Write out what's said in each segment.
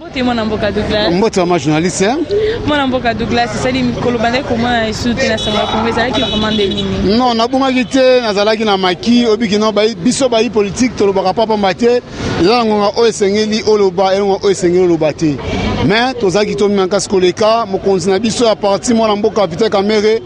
t'es mon amboka Douglas. Moi, tu es ma journaliste. Mon amboka Douglas, c'est ça, les Colobandais, comment ils soutiennent la Sangwa Congrès, c'est là qui commande des lignes. Non, on a beaucoup quitté, Nazala qui n'a maquis, Obikino, Bisso Bayi politique, Tolobaka Papa Maté, là on a Oesengeli, Oloba, et on a Oesengeli, Olobate. Mais, tous ceux qui tombent en casque les cas, mon continent Bisso à partir, mon amboka Vita Kamere,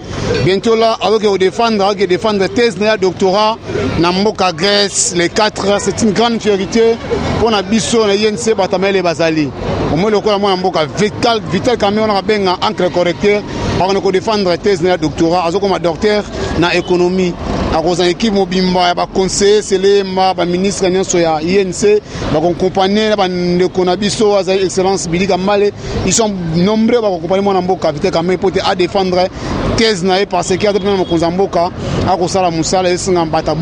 bientôt là, avec défendre thèse, doctorat, Namboka Grèce, les 4, c'est une grande fierté pour la Bisso, la INC, Batamel et Bazali. Au moins, le coup, mon amboka Vital Kamere, on a bien un encre correcteur, on a défendre thèse, doctorat, comme docteur, dans l'économie. À cause de l'équipe Mobimba, il conseiller, c'est les ministres de l'INC, les compagnies, les Konabiso, les excellences Billy Gamale, ils sont nombreux pour accompagner mon amboka, pour défendre thèse parce qu'il y a des gens qui ont à cause de la moussala, ils sont en bataille,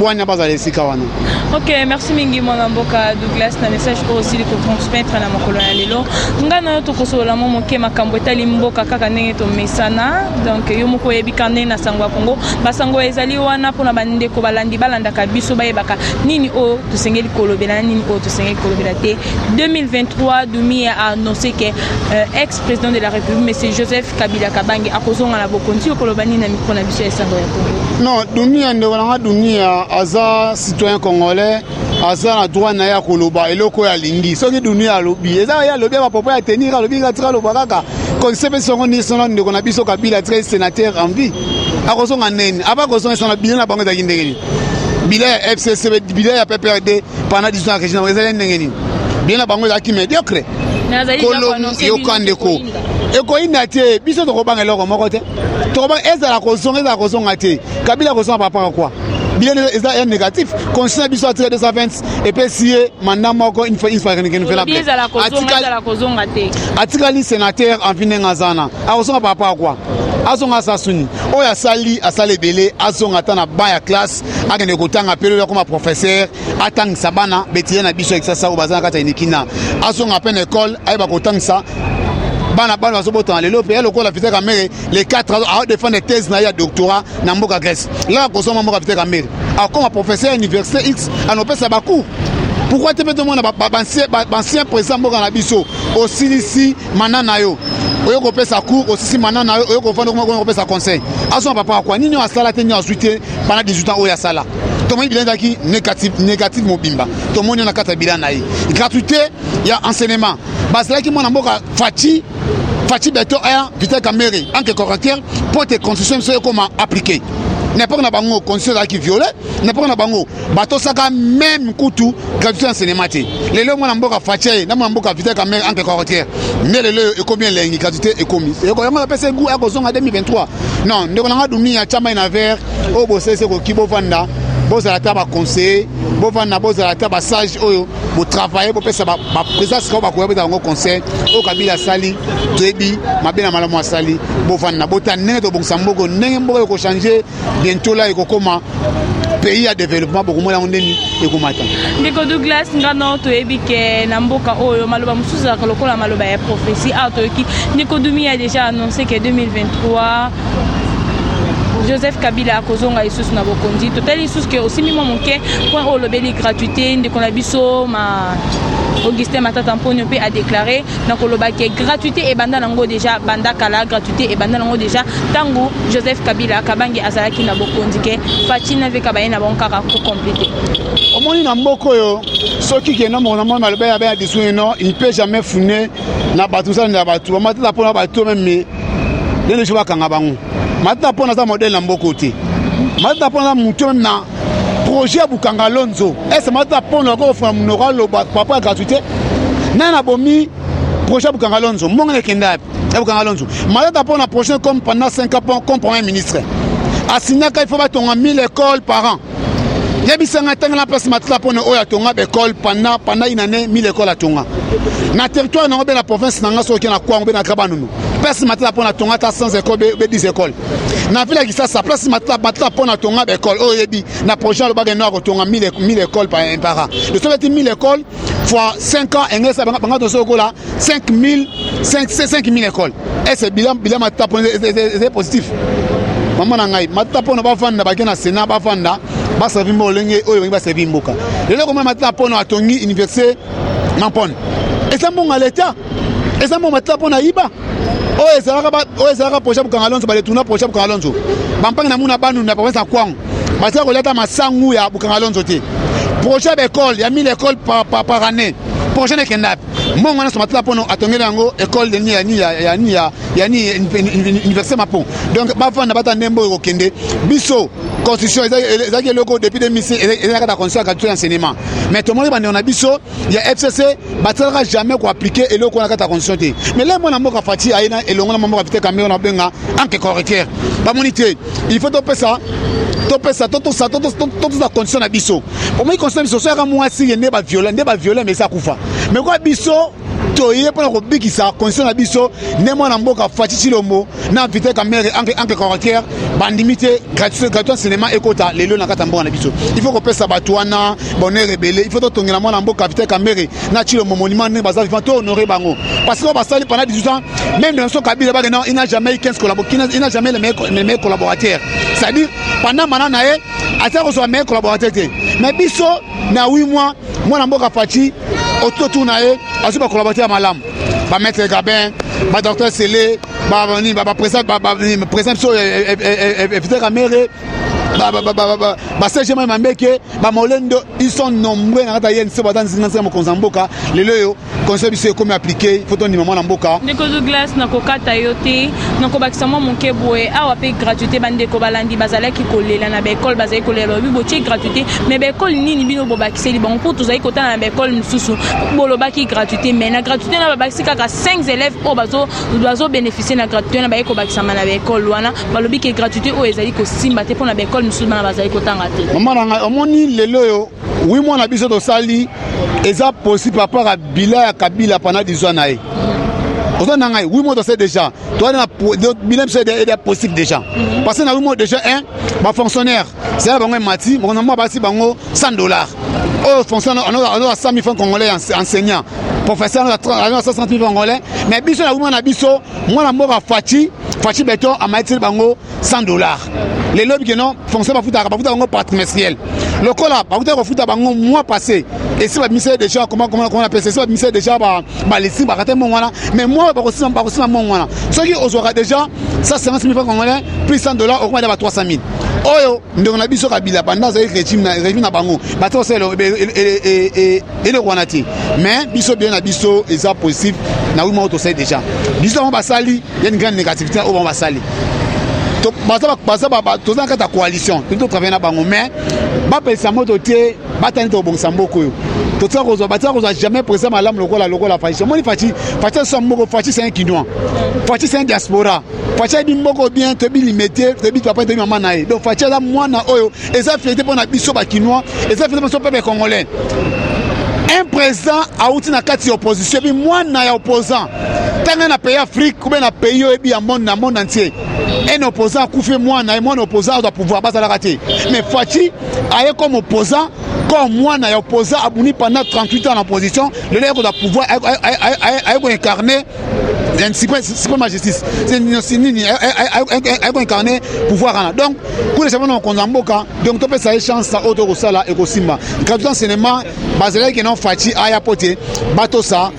ok, merci Mingi mon amboka Douglas, na message aussi de transmettre na mokolo ya lelo. Ngana to kosola mo moke makambo etali mboka kaka ndenge to mesana, donc yo moko yebikane na Sangwa Congo, basango ezali wana pona bande ko balandi balanda ka biso bayebaka nini o to sengeli kolobela nini o to sengeli kolobela te. 2023 Dumi a annoncé que ex-président de la République monsieur Joseph Kabila Kabange akozonga na bokonti kolobani na micro na biso ya Sangwa Congo. Non, Dumi ande wana Dumi aza citoyen congolais, aza na droit na ya koloba eloko ya lingi. Soki Dumi a lobi, eza ya lobi ba popo ya tenir lobi ga tira lobaka ka. Conseil songo ni sono ndeko na biso Kabila très sénateur en vie. Akozonga nene, aba kozonga sana bilan na bango da kindengeni. Bilan FCC bilan ya PPRD pendant 10 ans régime ezali ndengeni. Bilan na bango da ki médiocre. Kolo yokandeko. Eko inate biso to kobanga eloko moko te. To kobanga ezala kozonga te. Kabila kozonga papa quoi. Bilan est négatif. Conscient biso a tiré 220 et puis si mandat moko une fois que nous fait la blague. Atikali sénateur en fin ngazana. Akozonga papa quoi. Azonga sasuni. Oya sali asale belé azonga tana ba ya classe akende kotanga pelo comme professeur atang sabana betie na biso exasa o bazana kata inikina. Azonga peine école ayeba kotanga sa bana baso botan lelo pe loko la Vita Kamere les 4 à défendre des thèses na ya doctorat na mboka Grèce. Là kosoma mboka Vita Kamere. Comme professeur université X à nos pesa bakou. Pourquoi te mettre mon ancien président mboka na biso aussi ici manana yo. Oyo ko pesa cours aussi manana yo ko fanda ko pesa conseil. Aso papa quoi nini asala te ni ensuite pendant 18 ans oya sala. Tout le monde bilan qui négatif mobimba. Tout le monde na kata bilan naï. Gratuité, il y a enseignement. Parce que qui mon amboka Fati beto aya Vita Kamere en que correcteur pour tes constitutions c'est comment appliquer. N'importe na bango constitution qui violé, n'importe na bango bato saka même kutu gratuité enseignement. Les le mon amboka Fati na mon amboka Vita Kamere en que correcteur. Mais le et combien les gratuité et commis. Et comment on appelle ça goût à cause en 2023. Non, ne on a dumi ya chama ina vert au bossé c'est ko kibo vanda. Vous allez être conseiller, vous allez être sage, vous travaillez, vous faites la présence de votre conseil, au Kabila Sali, Trebi, Mabena Malamo Sali, vous allez être bon sambogo, n'importe quoi changer, bientôt là, et comment pays à développement beaucoup moins ondeni et comment attendre. Ndeko Douglas ngano to ebike na mboka oyo maloba musuza kalokola maloba ya prophétie atoki Ndeko Dumi a déjà annoncé que 2023 Joseph Kabila a kozonga isus na bokondi total isus que aussi mimo monke point au lobeli gratuité ndeko na biso ma Augustin Matata Mponyo a déclaré donc koloba que gratuité et banda nango déjà banda kala gratuité et banda nango déjà tango Joseph Kabila Kabange azalaki na bokondi ke fatina veka bayena bonkaka ko compléter omoni na mboko yo soki ke na mona maloba ya ba disou non il ne peut jamais founer na batu ça na batu matata pona batu même mais les gens kanga bango matata pona za modèle na mboko te matata pona mutu même na projet Bukanga Lonzo est-ce matata pona ko fa munora lo papa gratuité na bomi projet Bukanga Lonzo monga kenda Bukanga Lonzo matata pona projet comme pendant 5 ans comme premier ministre asinaka il faut battre 1000 écoles par an. Il y a des place matla pour nous tonga école pendant une année 1000 écoles à tonga. Na territoire na la province na ngaso na kwa ngbe na kabanunu. Place matla pour na tonga ta 100 écoles be 10 écoles. Na villa qui ça place matla pour na tonga école o yebi na projet le bague noir tonga 1000 écoles par an. Le ça veut dire 1000 écoles fois 5 ans et ça banga to soko là 5000 écoles. Et c'est bilan matla pour c'est positif. Maman na ngai matla pour na ba fanda ba na Sénat ba fanda ba servir molenge oyo ba servir mboka. Le comment matla pour na tongi université Mampon. Et ça mon à l'état eza mo matla pona yiba o ezalaka projet pour Alonso ba retourner projet pour Alonso bampangi na muna banu na province kwang basa ko leta masangu ya Bukanga Alonso te projet d'école ya 1000 écoles par année projet ne kendap mongo na somatla pono atongela yango école de ni université mapo donc ba fanda bata ndembo ko kende biso constitution ezaki loko depuis 2006 ezaka ta constitution ka tout enseignement mais tout le monde bande on a biso ya FCC bataka jamais ko appliquer eloko na ta constitution te mais là mona mboka fati aina elongo na mboka vite kamera na benga en que correcteur ba monité il faut topé ça toute la condition na biso au moins condition biso ça moi si ne ba violent mais ça kufa mais quoi biso toye pour ko bikisa condition na biso ne mona mboka fati chilombo na vite kamera en que correcteur bandimité gratuit cinéma ekota lelo na kata mboka na biso il faut ko pesa batwana bonheur rebelle il faut tongela mona mboka vite kamera na chilombo monument ne baza vivant to honorer bango parce que basali pendant 18 ans même dans son Kabila ba non il n'a jamais eu 15 collaborateurs il n'a jamais les meilleurs collaborateurs c'est-à-dire pendant maintenant a été reçu un meilleur collaborateur mais biso na 8 mois moi na mboka fati autour nae azu ba collaborateur malam ba maître Gabin ba docteur Sélé ba président so éviter caméra ba CGM Mambeke ba Molendo ils sont nombreux na kata yense ba dans nzanga mokonzamboka lelo yo conseil biso comme appliqué faut ton numéro na mboka ndeko Douglas na kokata yote na kobakisa mo monke boye awa pe gratuité bande ko balandi bazalaki kolela na ba école bazali kolela bibo ti gratuité mais ba école nini bino bobakiseli bango pour tozali kotana na ba école mususu bolobaki gratuité mais na gratuité na babakisi kaka 5 élèves o bazo bénéficier na gratuité na ba ekobakisa na ba école wana balobi ke gratuité o ezali ko simba te pour na ba école mususu na bazali kotanga te maman na omoni lelo yo 8 mois na biso to sali eza possible par rapport à Bila ya Kabila pendant 10 ans nae ozo na ngai 8 mois to c'est déjà toi na bilan c'est possible déjà parce que na 8 mois déjà un ba fonctionnaire c'est bango mati mon na ba si bango $100 oh fonctionnaire on a 100 000 francs congolais enseignants professeur on a 60 000 congolais mais biso na 8 mois na biso moi na mboka Fachi Beton a maîtrisé bango $100 les lobbies que non fonctionnaire ba futa bango par trimestriel le cola ba futa ko futa bango mois passé et si ba ministère déjà comment on appelle ça ministère déjà ba lesi ba kate mon wana mais moi ba ko sima mon wana ce qui aura déjà ça 50 000 francs congolais plus $100 au moins ba 300 000 oyo ndeko na biso Kabila pendant ça régime na bango ba to c'est et le Rwanati mais biso bien na biso eza possible na 8 mois to c'est déjà biso on ba sali il y a une grande négativité au on va sali to basa toza kata coalition to travailler na bango mais ba pesa moto te batani to bongisa mboko yo to tsaka kozwa jamais présent malamu lokola Fachi moni Fachi so mboko Fachi c'est un Kinois Fachi c'est un diaspora Fachi bi mboko bien to bi limité to bi papa to bi maman nae donc Fachi za mwana oyo eza fierté pour na biso ba Kinois eza fierté pour so peuple congolais un président a outi na kati opposition bi mwana ya opposant tanga na pays Afrique ou bien na pays yo bi monde entier un opposant koufe mwana et mon opposant doit pouvoir bazala rater mais Fachi aye comme opposant comme mwana ya opposant abuni pendant 38 ans en opposition le lèvre doit pouvoir aye incarner c'est pas justice c'est incarner pouvoir donc pour les gens qu'on amboka donc to pesa chance ça auto ko sala et ko simba gratuit enseignement bazela que non Fachi aya poté bato sa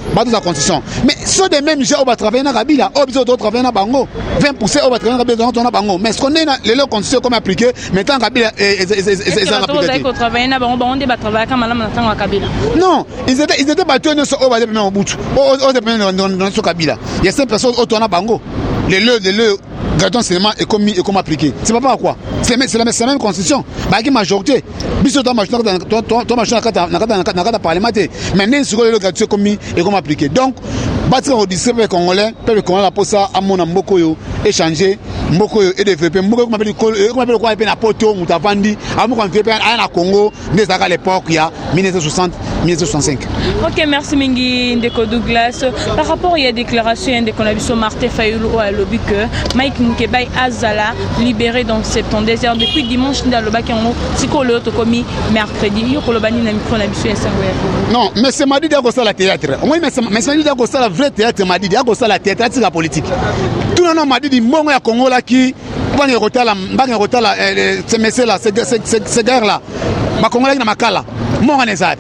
constitution mais ceux des mêmes gens au va travailler na Kabila au besoin de travailler na bango 20% au va travailler na Kabila dans bango mais ce qu'on est les constitution comme appliqué maintenant Kabila ils travailler na bango on débat travailler comme malama na Kabila non ils étaient battus sur au va dépendre au bout au dépendre dans Kabila il y a 5 personnes autour na bango le gratuit enseignement est comme appliqué c'est pas quoi c'est la même constitution ba qui majorité biso to machine na kata parlementaire mais n'est sur le gratuit comme appliqué donc bâtir au district congolais peuple congolais pour ça à mon mboko yo échanger mboko yo et développer mboko comme appelle quoi na poto mutavandi amu kon fait na Congo des à l'époque il y a 1960 1965. OK, merci mingi ndeko Douglas. Par rapport il y a déclaration de Konabisson Martin Fayulu à lobby que Mike Mukebay Azala libéré dans 72 heures depuis dimanche dans le bac en psycholo to commis mercredi yo kolobani na micro na biso esango. Non, mais c'est Madi Diago ça la théâtre. Oui, mais c'est Madi Diago ça la vrai théâtre Madi Diago ça la théâtre la politique. Tout le monde m'a dit mbongo ya Congo là qui va retala c'est messé là c'est guerre là. Ba Congo là na makala. Mo ngane ça.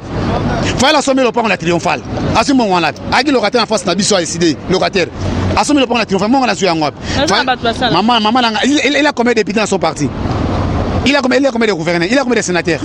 Fallait assommer le plan la triomphale. À ce moment-là, avec le locataire en face, n'a pas décidé, locataire. Assommer le plan la triomphale, moi on a su un web. Maman, il a combien de députés dans son parti? Il a combien de gouverneurs? Il a combien de sénateurs?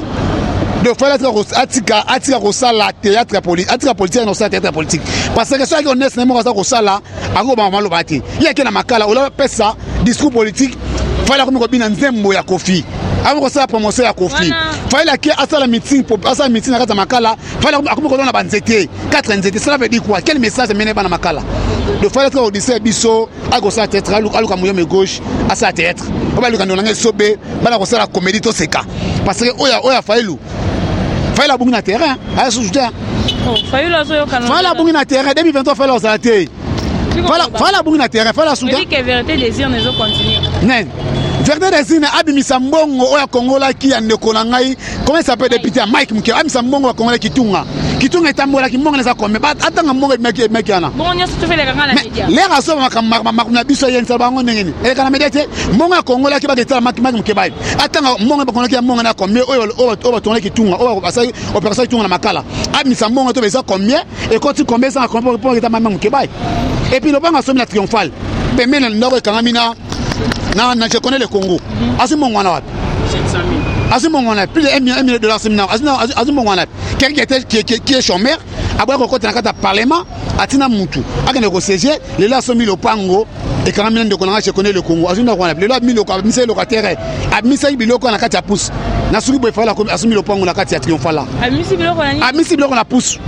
Donc il faut attirer la théâtre politique, non ça théâtre politique. Parce que ça qu'on est némo ça là, à go maman le bâti. Il y a que la makala, on a fait ça discours politique. Fallait comme ko bina nzembo ya Kofi. Avant ça promotion ya Kofi. Fallait que à la meeting pour à la meeting na makala, fallait comme ko na banzete, 4 nzete. Cela veut dire quoi? Quel message mené par makala? Donc fallait que au lycée biso à go ça théâtre, alu kamuyo me gauche à ça théâtre. On va lui quand on a sobé, bala ko ça la comédie to seka. Parce que oya fallait Fallait la bourgine à terrain, à sous-jeter. Fallait la bourgine à terrain, 2023 fallait la salaté. Fallait la bourgine à terrain, fallait la sous-jeter. Il dit que vérité désir ne continue. Non. Vérité désir ne abimisa mbongo oya Congo là qui a nekonangai. Comment ça s'appelle député Mike Mke? Abimisa mbongo Congo là qui tunga. Qui tunga etambola qui mbongo na comme mais atanga mbongo meki ana. Bon on y a surtout fait les grands médias. Les raso makuna biso yen sabango ngeni. Et kana médiaté mbongo Congo là qui ba detala Mike Mke bai. Atanga mbongo ba Congo là qui mbongo na comme oyo tonga qui tunga oyo basai opération tunga na makala. Abimisa mbongo to beza combien et quand tu combien ça pour que Mike Mke bai. Et puis le banc a sommet la triomphale. Mais maintenant ndoko kangamina na je connais le Congo. Azimo ngwana wapi? 700 000. Azimo ngwana plus de $1 million seminar. Azimo ngwana quelqu'un qui est chômeur, après qu'on côté na parlement, atina mutu. Akane ko siéger, les là sont mis le pango et kangamina ndoko na je connais le Congo. Azimo ngwana. Les là mis le locataire. Abisa biloko na kati ya pousse. Na suki boy fala comme asumi le pango na kati ya triomphale. Amisi biloko na pousse.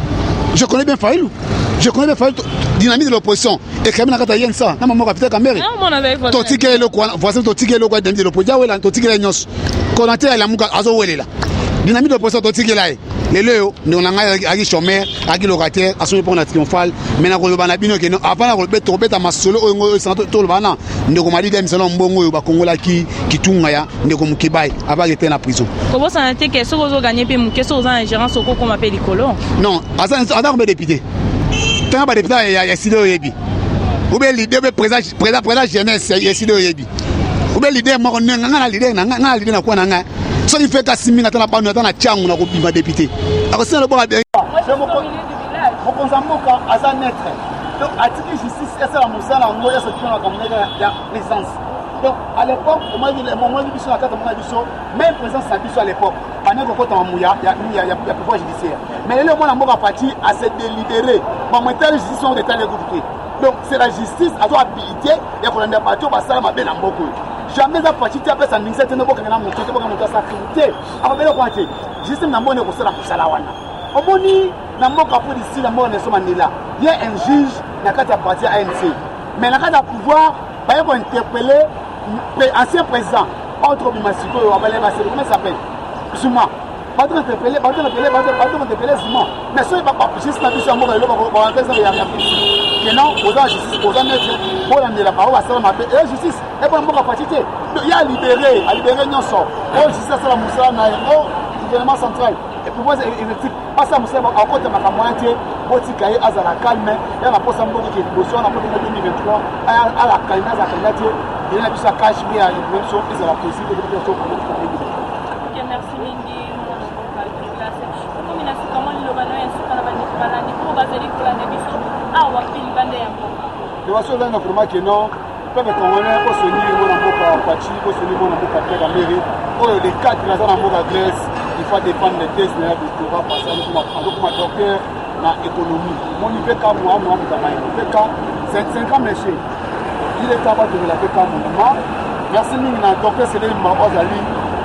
Je connais bien Faïlou. Je connais bien dynamique de l'opposition. Et quand même, on a fait ça. Non, maman, capitaine Caméré. Totike le quoi, voisin Totike le quoi, de l'opposition, ouais, Totike les nyos. Quand on a la mouka, azo ouais là. Dynamique de l'opposition Totike là. Les léo, nous on a agi chômeur, agi locataire, à son point la triomphale. Maintenant, on a bien que avant on le bête à ma solo, on est centre tout le bana. Nous on a dit que nous allons bongo au Congo là qui tunga ya, nous comme Kibai, avant d'être en prison. Comment ça a été que ceux qui ont gagné puis que ceux qui ont ingérence au qu'on appelle les colons? Non, attends, on est député. Tant que député, il y a Sido Yebi. Ou bien l'idée de présent jeunesse, il y a Sido Yebi. Ou bien l'idée, moi, on a l'idée, na quoi n'a. So il fait qu'à Simi, na pas nous na Tchang, on a coupé ma député. Alors c'est le bon à bien. Mon consamboka à sa naître. Donc article justice, c'est la moussa la ngoya ce qui on a comme l'essence. Donc à l'époque, moi je biso na kata mon biso, même présence sa biso à l'époque. Pendant que quand on mouya, il y a pouvoir judiciaire. Mais le monde a parti à se délibérer. Bon, maintenant les justice sont d'état l'écouter. Donc c'est la justice à doit habiliter et qu'on a parti au bassin ma belle en beaucoup. Jamais à partir de ça n'existe pas quand on a monté sa sécurité. Alors bien quoi tu justice n'a pas ne sera pour salawana. Au moni n'a pas pour ici la mort ne sont là. Il y a un juge n'a qu'à partir ANC. Mais n'a qu'à pouvoir par exemple interpeller ancien président entre Bimasiko et Abalé Bassé, comment ça s'appelle? Zuma. Pas interpeller Zuma. Mais ça il va pas juste la mission mort et on va faire ça il y a que non aux justice aux honnêtes pour la parole à ça m'a fait et justice et pas mort partir il y a libéré non sort oh justice ça la moussa na oh gouvernement central et pour moi effectif pas ça moussa à côté de ma camarade boti kaye azala calme ya na posa mboko ki liboso na côté de 2023 à la calme za kangati il a pu sa cache bien à l'élection et ça la possible de faire ça pour OK merci mingi comment le bana est sur la bana ni pour baser pour la nébiso ah wa fili bande ya mboka de waso za na kuma ke non peuple congolais ko soni mo na mboka pachi ko soni mo na mboka pega mairie oyo les quatre na za mboka Grèce il faut dépendre des tests na doctorat passer comme docteur na économie mon il fait comme moi il fait comme 5 ans monsieur il est capable de la faire comme moi merci mingi na docteur Céline Mabozali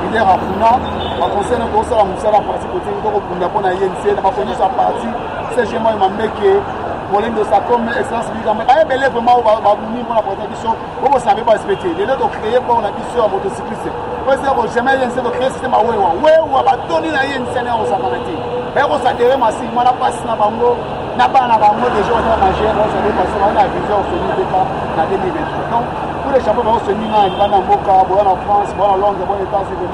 il est rapuna a conseil na kosa la musala parti côté ko kunda pona yense na ba connaître sa partie c'est chez moi mameke molendo sa comme essence lui comme ay belé vraiment ba buni pour la protection ko savez pas respecter les autres créer pour la mission à motocycliste parce que jamais yense de créer système wewa ba toni na yense na on s'apparaît et on s'adhérer massivement mala passe na bango na bana bango déjà on a mangé on s'est passé on a visé au sommet de pas na 2023 donc pour les chapeaux on se mis na bana mboka boya na France boya na Londres boya aux États-Unis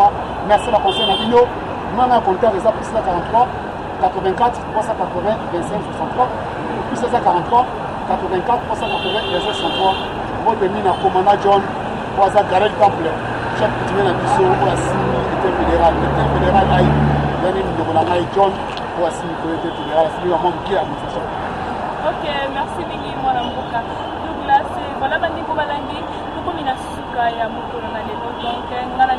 merci la conseil na bino moi na compteur ça plus 43 84 380 25 63 plus 43 84 380 25 63 votre mina commandant John Waza Garel Temple chef coutumier na biso pour la CIMI fédéral aïe yani ndeko na ngai John voici peut-être la administration. Ok, merci mingi mwana mboka. Donc là c'est voilà bandi ko balangi. Tuko mina suka ya mokolo na lelo donc ngala